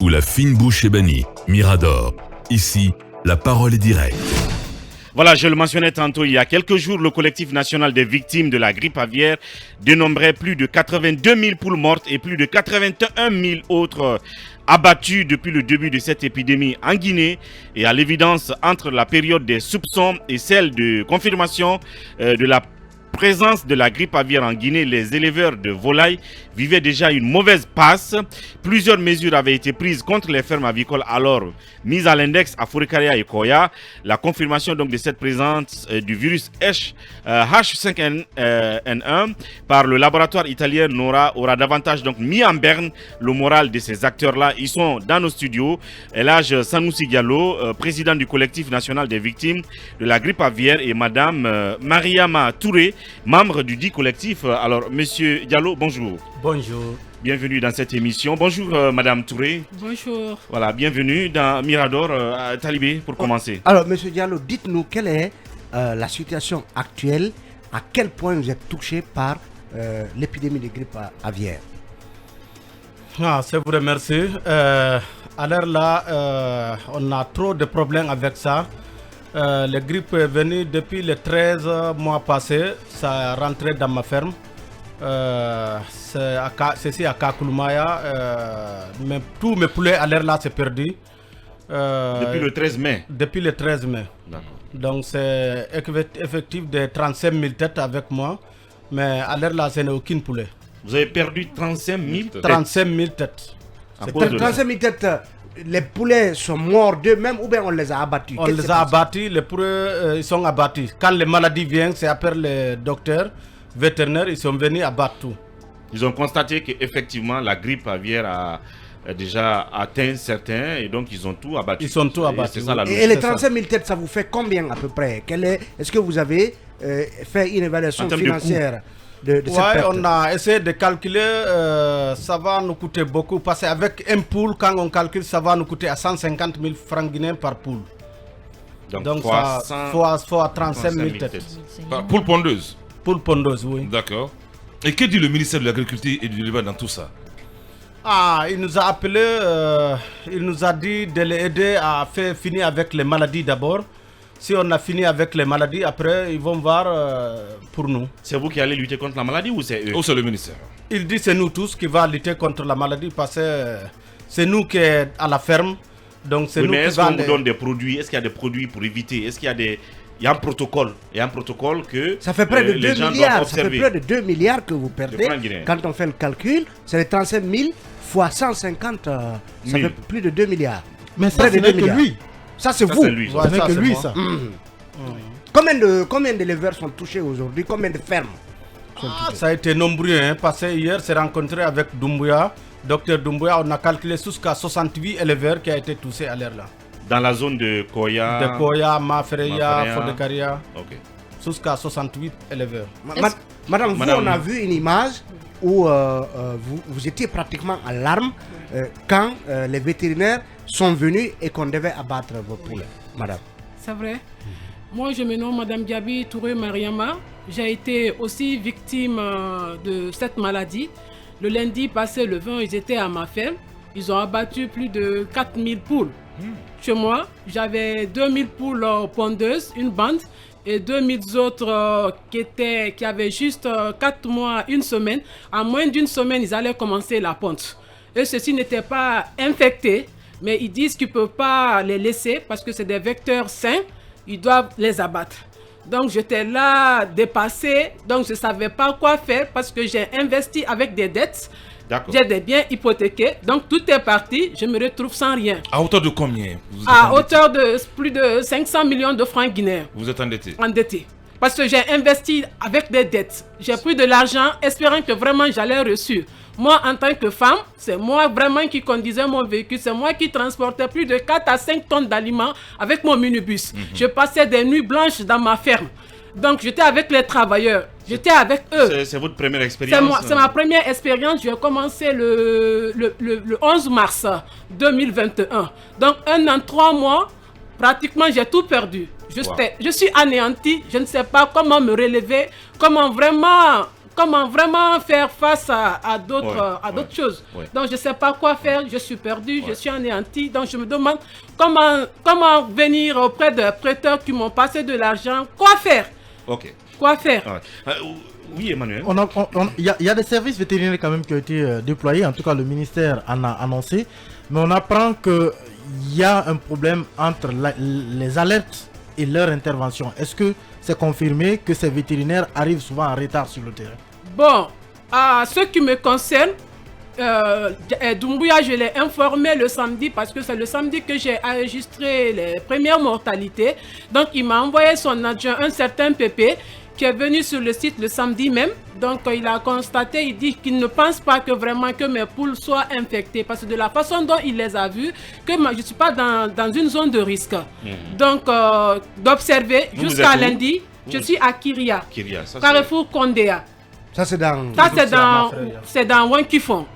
sous la fine bouche ébénie. Mirador. Ici, la parole est directe. Voilà, je le mentionnais tantôt, il y a quelques jours, le collectif national des victimes de la grippe aviaire dénombrait plus de 82 000 poules mortes et plus de 81 000 autres abattues depuis le début de cette épidémie en Guinée. Et à l'évidence, entre la période des soupçons et celle de confirmation de la présence de la grippe aviaire en Guinée, les éleveurs de volailles vivaient déjà une mauvaise passe. Plusieurs mesures avaient été prises contre les fermes avicoles alors mises à l'index à Fourekaria et Koya. La confirmation donc de cette présence du virus H5N1 par le laboratoire italien Nora aura davantage donc mis en berne le moral de ces acteurs-là. Ils sont dans nos studios. Elhadj Sanoussi Diallo, président du collectif national des victimes de la grippe aviaire, et madame Mariama Touré, membre du dit collectif. Alors, monsieur Diallo, bonjour. Bonjour. Bienvenue dans cette émission. Bonjour, madame Touré. Bonjour. Voilà, bienvenue dans Mirador. Talibé, pour commencer. Alors, monsieur Diallo, dites-nous quelle est la situation actuelle, à quel point vous êtes touché par l'épidémie de grippe aviaire. C'est vrai, merci. À l'heure là, on a trop de problèmes avec ça. La grippe est venue depuis les 13 mois passés. Ça est rentré dans ma ferme. C'est à Kakulumaya. Mais tous mes poulets à l'heure là, c'est perdu. Depuis le 13 mai. Depuis le 13 mai. D'accord. Donc c'est effectif de 35 000 têtes avec moi. Mais à l'heure là, ce n'est aucune poulet. Vous avez perdu 35 000 têtes. 35 000 têtes. 35 000 têtes, les poulets sont morts d'eux-mêmes ou bien on les a abattus? On les a abattus, les poulets ils sont abattus. Quand les maladies viennent, c'est après les docteurs vétérinaires, ils sont venus abattre tout. Ils ont constaté qu'effectivement la grippe aviaire a déjà atteint certains et donc ils ont tout abattu. Ils sont tout abattus. C'est ça la logique. Et les 35 000 têtes, ça vous fait combien à peu près? Est-ce que vous avez fait une évaluation financière de cette perte? On a essayé de calculer, ça va nous coûter beaucoup parce qu'avec un poule, quand on calcule, ça va nous coûter à 150 000 francs guinéens par poule. Donc fois 35 000 têtes. Poule pondeuse. Poule pondeuse, oui. D'accord. Et que dit le ministère de l'Agriculture et du Levant dans tout ça? Il nous a appelé, il nous a dit de les aider à faire finir avec les maladies d'abord. Si on a fini avec les maladies, après ils vont voir pour nous. C'est vous qui allez lutter contre la maladie ou c'est eux? Ou c'est le ministère? Il dit c'est nous tous qui va lutter contre la maladie parce que c'est nous qui sommes à la ferme. Donc c'est nous mais qui est-ce qu'on vous donne des produits? Est-ce qu'il y a des produits pour éviter? Est-ce qu'il y a des... Il y a un protocole. Il y a un protocole que ça fait près de 2 milliards. Ça fait observer. près de 2 milliards que vous perdez. Quand on fait le calcul, c'est les 35 000 fois 150. Ça fait plus de 2 milliards. Mais ça, c'est que lui. Ça, c'est vous. Lui, ça, c'est que lui, ça. Combien d'éleveurs sont touchés aujourd'hui? Combien de fermes sont touchées? Ça a été nombreux. Parce que hier, c'est rencontré avec Doumbouya. Docteur Doumbouya, on a calculé jusqu'à 68 éleveurs qui ont été touchés à l'heure là. Dans la zone de Koya. De Koya, Mafereya, Fourekaria. Ok. Jusqu'à 68 éleveurs. Madame, vous, on a vu une image où vous étiez pratiquement en larmes quand les vétérinaires sont venus et qu'on devait abattre vos poulets. Madame. C'est vrai. Moi, je me nomme Madame Diaby Touré Mariama. J'ai été aussi victime de cette maladie. Le lundi passé, le 20, ils étaient à ma ferme. Ils ont abattu plus de 4000 poules. Chez moi, j'avais 2000 poules pondeuses, une bande, et 2000 autres qui avaient juste 4 mois, une semaine. En moins d'une semaine, ils allaient commencer la ponte. Et ceux-ci n'étaient pas infectés, mais ils disent qu'ils ne peuvent pas les laisser parce que c'est des vecteurs sains, ils doivent les abattre. Donc j'étais là dépassée, donc je ne savais pas quoi faire parce que j'ai investi avec des dettes. J'ai des biens hypothéqués, donc tout est parti, je me retrouve sans rien. À hauteur de combien? À hauteur de plus de 500 millions de francs guinéens. Vous êtes endetté? Endetté. Parce que j'ai investi avec des dettes. J'ai pris de l'argent espérant que vraiment j'allais reçu. Moi, en tant que femme, c'est moi vraiment qui conduisais mon véhicule. C'est moi qui transportais plus de 4 à 5 tonnes d'aliments avec mon minibus. Je passais des nuits blanches dans ma ferme. Donc, j'étais avec les travailleurs. J'étais avec eux. C'est votre première expérience? C'est ma première expérience. J'ai commencé le 11 mars 2021. Donc, 1 an, 3 mois, pratiquement, j'ai tout perdu. Je suis anéantie. Je ne sais pas comment me relever, comment vraiment comment vraiment faire face à d'autres choses. Donc je ne sais pas quoi faire, je suis perdu, je suis anéanti. Donc je me demande comment venir auprès de prêteurs qui m'ont passé de l'argent. Quoi faire? Quoi faire? Oui, Emmanuel. Il y a des services vétérinaires quand même qui ont été déployés, en tout cas le ministère en a annoncé, mais on apprend qu'il y a un problème entre les alertes et leur intervention. Est-ce que c'est confirmé que ces vétérinaires arrivent souvent en retard sur le terrain? Bon, à ce qui me concerne, Doumbouya, je l'ai informé le samedi parce que c'est le samedi que j'ai enregistré les premières mortalités. Donc il m'a envoyé son adjoint, un certain Pépé, qui est venu sur le site le samedi même. Donc il a constaté, il dit qu'il ne pense pas que vraiment que mes poules soient infectées parce que de la façon dont il les a vues, que je ne suis pas dans une zone de risque. Donc d'observer jusqu'à lundi, je suis à Kiria, Carrefour Kondéa. Ça c'est dans... c'est dans Wankifon.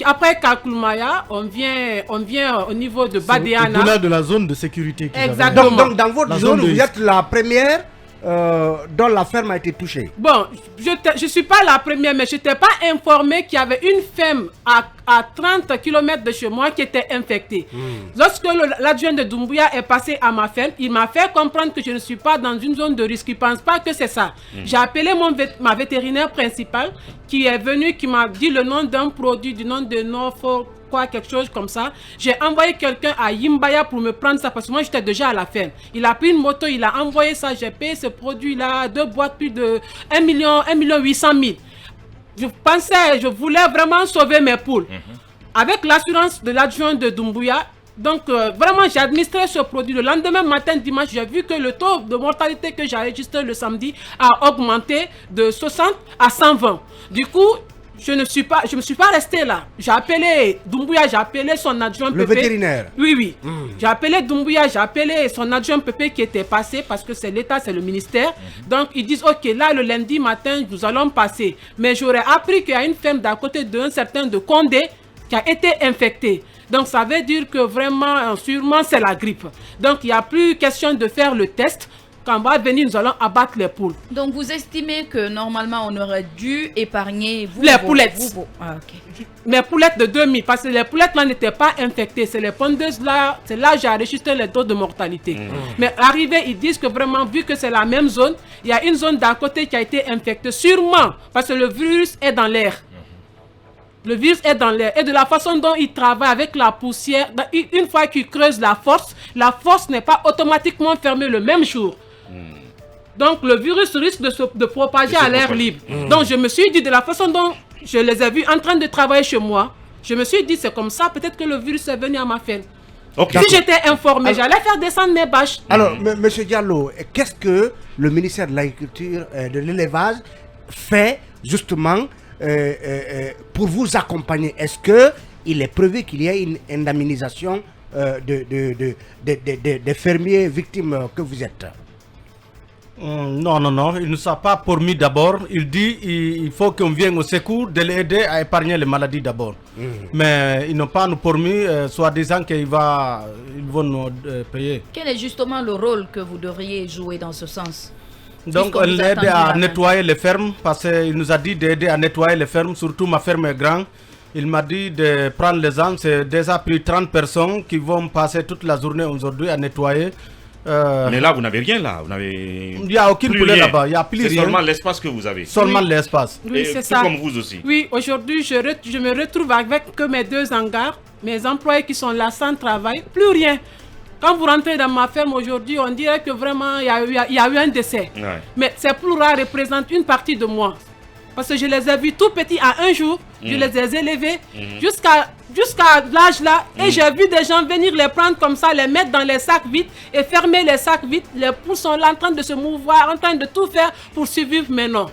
Après Kakulmaya, on vient au niveau de Badiana. Au-delà de la zone de sécurité. Exactement. Donc dans votre zone, vous êtes la première dont la ferme a été touchée. Bon, je ne suis pas la première, mais je n'étais pas informé qu'il y avait une ferme à 30 km de chez moi qui était infectée. Lorsque l'adjoint de Doumbouya est passé à ma ferme, il m'a fait comprendre que je ne suis pas dans une zone de risque. Il ne pense pas que c'est ça. J'ai appelé ma vétérinaire principale qui est venue, qui m'a dit le nom d'un produit, du nom de Norfolk, quelque chose comme ça. J'ai envoyé quelqu'un à Yimbaya pour me prendre ça parce que moi j'étais déjà à la ferme. Il a pris une moto, il a envoyé ça. J'ai payé ce produit-là, 2 boîtes, plus de 1,8 million. Je voulais vraiment sauver mes poules. Avec l'assurance de l'adjoint de Doumbouya. Donc vraiment j'ai administré ce produit. Le lendemain matin, dimanche, j'ai vu que le taux de mortalité que j'ai enregistré le samedi a augmenté de 60 à 120. Du coup, je me suis pas resté là. J'ai appelé Doumbouya, j'ai appelé son adjoint Pépé. Le vétérinaire. Oui. J'ai appelé Doumbouya, j'ai appelé son adjoint Pépé qui était passé parce que c'est l'État, c'est le ministère. Donc ils disent ok, là le lundi matin nous allons passer. Mais j'aurais appris qu'il y a une ferme d'à côté d'un certain de Condé qui a été infectée. Donc ça veut dire que vraiment, sûrement c'est la grippe. Donc il n'y a plus question de faire le test. Quand on va venir, nous allons abattre les poules. Donc vous estimez que normalement on aurait dû épargner les poulettes. Mes poulettes de 2000, parce que les poulettes là n'étaient pas infectées. C'est les pondeuses là, c'est là que j'ai enregistré les taux de mortalité. Mais arrivé, ils disent que vraiment, vu que c'est la même zone, il y a une zone d'à côté qui a été infectée. Sûrement, parce que le virus est dans l'air. Le virus est dans l'air. Et de la façon dont il travaille avec la poussière, une fois qu'il creuse la force n'est pas automatiquement fermée le même jour. Donc le virus risque de propager à l'air libre. Donc je me suis dit, de la façon dont je les ai vus en train de travailler chez moi, je me suis dit c'est comme ça, peut-être que le virus est venu à ma ferme. Si j'étais informé, j'allais faire descendre mes bâches. Alors, M. Diallo, qu'est-ce que le ministère de l'Agriculture et de l'Élevage fait justement pour vous accompagner? Est-ce qu'il est prévu qu'il y ait une indemnisation des fermiers victimes que vous êtes? Non, il ne s'est pas promis d'abord. Il dit il faut qu'on vienne au secours de l'aider à épargner les maladies d'abord. Mais ils n'ont pas nous promis, soi-disant qu'ils vont nous payer. Quel est justement le rôle que vous devriez jouer dans ce sens? Donc on l'aide à nettoyer les fermes, parce qu'il nous a dit d'aider à nettoyer les fermes, surtout ma ferme est grande. Il m'a dit de prendre les gens, c'est déjà pris 30 personnes qui vont passer toute la journée aujourd'hui à nettoyer. Mais là, vous n'avez rien là. Il n'y a aucune poulet là-bas. Il y a plus rien. C'est seulement l'espace que vous avez. Seulement l'espace. Oui, c'est ça. Comme vous aussi. Oui, aujourd'hui, je me retrouve avec que mes 2 hangars, mes employés qui sont là sans travail, plus rien. Quand vous rentrez dans ma ferme aujourd'hui, on dirait que vraiment il y a eu un décès. Mais ces poules-là représentent une partie de moi. Parce que je les ai vus tout petits à un jour, je les ai élevés jusqu'à l'âge là. Et j'ai vu des gens venir les prendre comme ça, les mettre dans les sacs vides et fermer les sacs vides. Les poules sont là en train de se mouvoir, en train de tout faire pour survivre maintenant.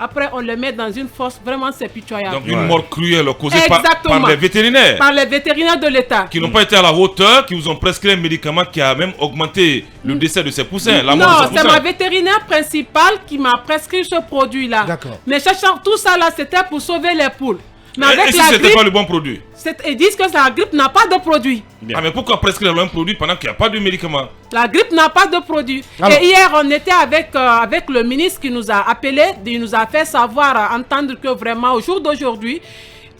Après, on les met dans une fosse, vraiment c'est pitoyable. Donc une mort cruelle causée par les vétérinaires. Par les vétérinaires de l'État. Qui n'ont pas été à la hauteur, qui vous ont prescrit un médicament qui a même augmenté le décès de ces poussins. Non, c'est ma vétérinaire principale qui m'a prescrit ce produit-là. Mais cherchant tout ça là, c'était pour sauver les poules. Mais avec et si la c'était grippe, pas le bon produit? ils disent que la grippe n'a pas de produit. Ah, mais pourquoi prescrire le même produit pendant qu'il n'y a pas de médicament? La grippe n'a pas de produit. Alors. Et hier, on était avec le ministre qui nous a appelé, il nous a fait savoir, entendre que vraiment, au jour d'aujourd'hui,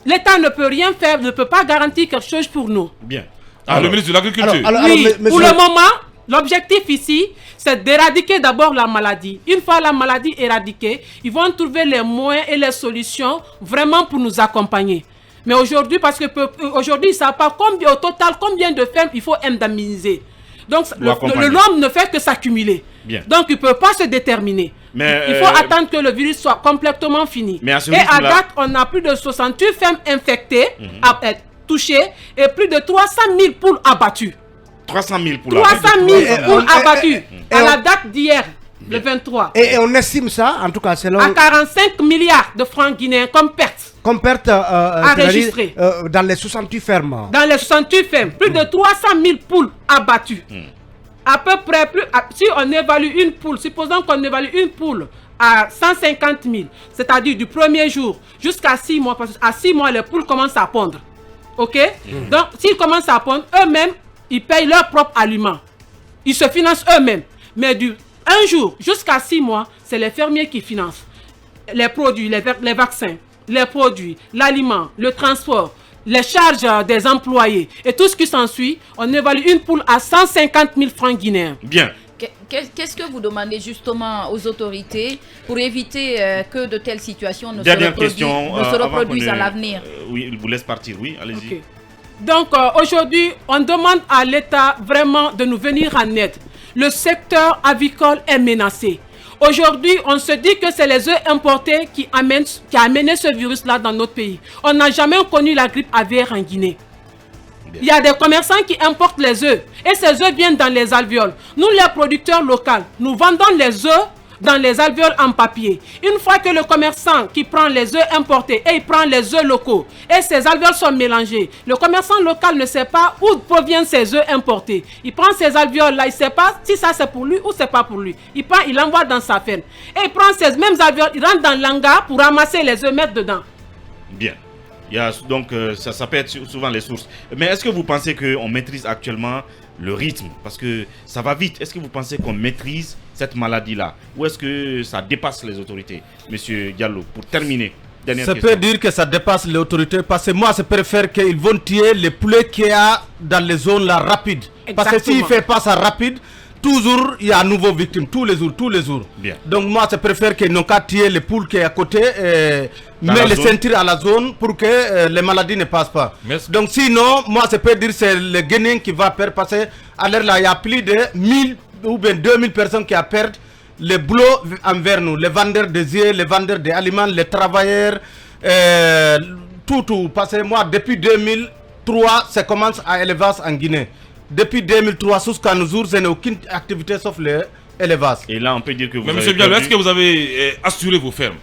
l'État ne peut rien faire, ne peut pas garantir quelque chose pour nous. Bien. Ah, le ministre de l'Agriculture. Oui, monsieur- pour le moment, l'objectif ici, c'est d'éradiquer d'abord la maladie. Une fois la maladie éradiquée, ils vont trouver les moyens et les solutions vraiment pour nous accompagner. Mais aujourd'hui, parce que aujourd'hui, ils ne savent pas au total combien de fermes il faut indemniser. Donc, le nombre ne fait que s'accumuler. Bien. Donc, il ne peut pas se déterminer. Mais, il faut attendre que le virus soit complètement fini. Mais à ce et à rythme-là- date, on a plus de 68 fermes infectées, touchées, et plus de 300 000 poules abattues. 300 000 poules. 300 000 poules abattues et à on- la date d'hier, le 23. Et on estime ça, en tout cas, selon. À 45 milliards de francs guinéens comme perte Comme perte enregistrée. dans les 68 fermes. dans les 68 fermes. Plus de 300 000 poules abattues. À peu près, si on évalue une poule, supposons qu'on évalue une poule à 150 000, c'est-à-dire du premier jour jusqu'à 6 mois, parce qu'à 6 mois, les poules commencent à pondre. Ok? Donc, s'ils commencent à pondre, eux-mêmes, ils payent leurs propres aliments. Ils se financent eux-mêmes. Mais du un jour jusqu'à 6 mois, c'est les fermiers qui financent les produits, les vaccins, les produits, l'aliment, le transport, les charges des employés et tout ce qui s'ensuit. On évalue une poule à 150 000 francs guinéens. Bien. Qu'est-ce que vous demandez justement aux autorités pour éviter que de telles situations ne se Dernière reproduisent, question. à l'avenir? Oui, il vous laisse partir. Oui, allez-y. Ok. Donc aujourd'hui, on demande à l'État vraiment de nous venir en aide. Le secteur avicole est menacé. Aujourd'hui, on se dit que c'est les œufs importés qui a amené ce virus-là dans notre pays. On n'a jamais connu la grippe aviaire en Guinée. Il y a des commerçants qui importent les œufs. Et ces œufs viennent dans les alvéoles. Nous, les producteurs locaux, nous vendons les œufs dans les alvéoles en papier. Une fois que le commerçant qui prend les œufs importés et il prend les œufs locaux et ces alvéoles sont mélangés, le commerçant local ne sait pas où proviennent ces œufs importés. Il prend ces alvéoles là, il ne sait pas si ça c'est pour lui ou c'est pas pour lui. Il prend, il envoie dans sa ferme. Et il prend ces mêmes alvéoles, il rentre dans l'hangar pour ramasser les œufs, mettre dedans. Bien. Il y a, donc, ça peut être souvent les sources. Mais est-ce que vous pensez qu'on maîtrise actuellement le rythme? Parce que ça va vite. Est-ce que vous pensez qu'on maîtrise cette maladie-là? Ou est-ce que ça dépasse les autorités? Monsieur Diallo, pour terminer, dernière Ça question. peut dire que ça dépasse les autorités parce que moi, je préfère qu'ils vont tuer les poulets qu'il y a dans les zones là rapides. Parce que s'il ne fait pas ça rapide, toujours il y a un nouveau victime, tous les jours. Bien. Donc moi, je préfère qu'ils n'ont qu'à tuer les poules qui est à côté, Dans mais la les zone. ceintures à la zone pour que les maladies ne passent pas. Merci. Donc sinon, moi, je peux dire que c'est le Guinéen qui va perdre parce qu'à l'heure là, il y a plus de 1000 ou bien 2000 personnes qui ont perdu les boulots envers nous, les vendeurs des œufs, les vendeurs d'aliments, les travailleurs, tout. Parce que moi, depuis 2003, ça commence à élevage en Guinée. Depuis 2003 jusqu'à nos jours, je n'ai aucune activité sauf l'élevage. Et là, on peut dire que vous Mais avez monsieur Diallo, perdu. est-ce que vous avez assuré vos fermes?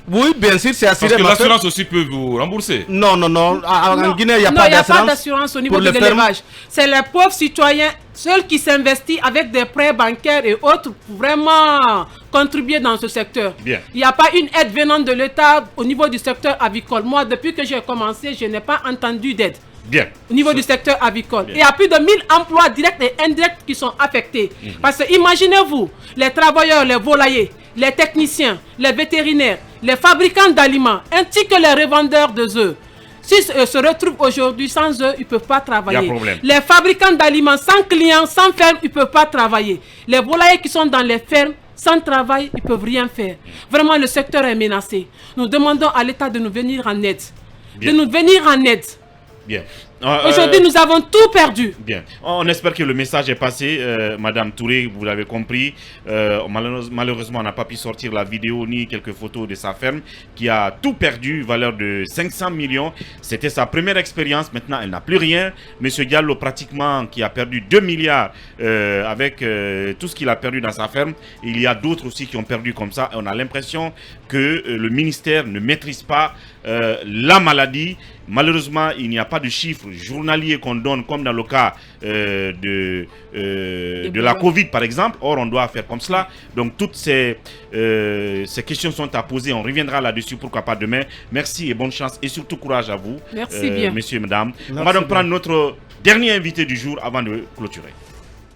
Oui, bien sûr, c'est assuré. Parce que ma ferme. l'assurance aussi peut vous rembourser. Non. En Guinée, il n'y a Non, pas il n'y a pas d'assurance. d'assurance au niveau pour de les fermes. l'élevage. C'est les pauvres citoyens, ceux qui s'investissent avec des prêts bancaires et autres pour vraiment contribuer dans ce secteur. Bien. Il n'y a pas une aide venant de l'État au niveau du secteur avicole. Moi, depuis que j'ai commencé, je n'ai pas entendu d'aide. Bien. Au niveau du secteur avicole. Bien. Il y a plus de 1000 emplois directs et indirects qui sont affectés. Parce que imaginez-vous, les travailleurs, les volaillers, les techniciens, les vétérinaires, les fabricants d'aliments, ainsi que les revendeurs de œufs. S'ils se retrouvent aujourd'hui sans eux, ils ne peuvent pas travailler. Il y a problème. Les fabricants d'aliments sans clients, sans ferme, ils ne peuvent pas travailler. Les volaillers qui sont dans les fermes, sans travail, ils ne peuvent rien faire. Vraiment, le secteur est menacé. Nous demandons à l'État de nous venir en aide. Bien. De nous venir en aide. Bien. Aujourd'hui, nous avons tout perdu. Bien. On espère que le message est passé. Madame Touré, vous l'avez compris. Malheureusement, on n'a pas pu sortir la vidéo ni quelques photos de sa ferme qui a tout perdu, valeur de 500 millions. C'était sa première expérience. Maintenant, elle n'a plus rien. Monsieur Diallo, pratiquement, qui a perdu 2 milliards avec tout ce qu'il a perdu dans sa ferme. Il y a d'autres aussi qui ont perdu comme ça. On a l'impression que le ministère ne maîtrise pas la maladie Malheureusement, il n'y a pas de chiffres journaliers qu'on donne comme dans le cas de la Covid par exemple. Or, on doit faire comme cela. Donc toutes ces questions sont à poser. On reviendra là-dessus, pourquoi pas demain. Merci et bonne chance et surtout courage à vous, merci bien. messieurs et mesdames. Merci on va donc bien. prendre notre dernier invité du jour avant de clôturer.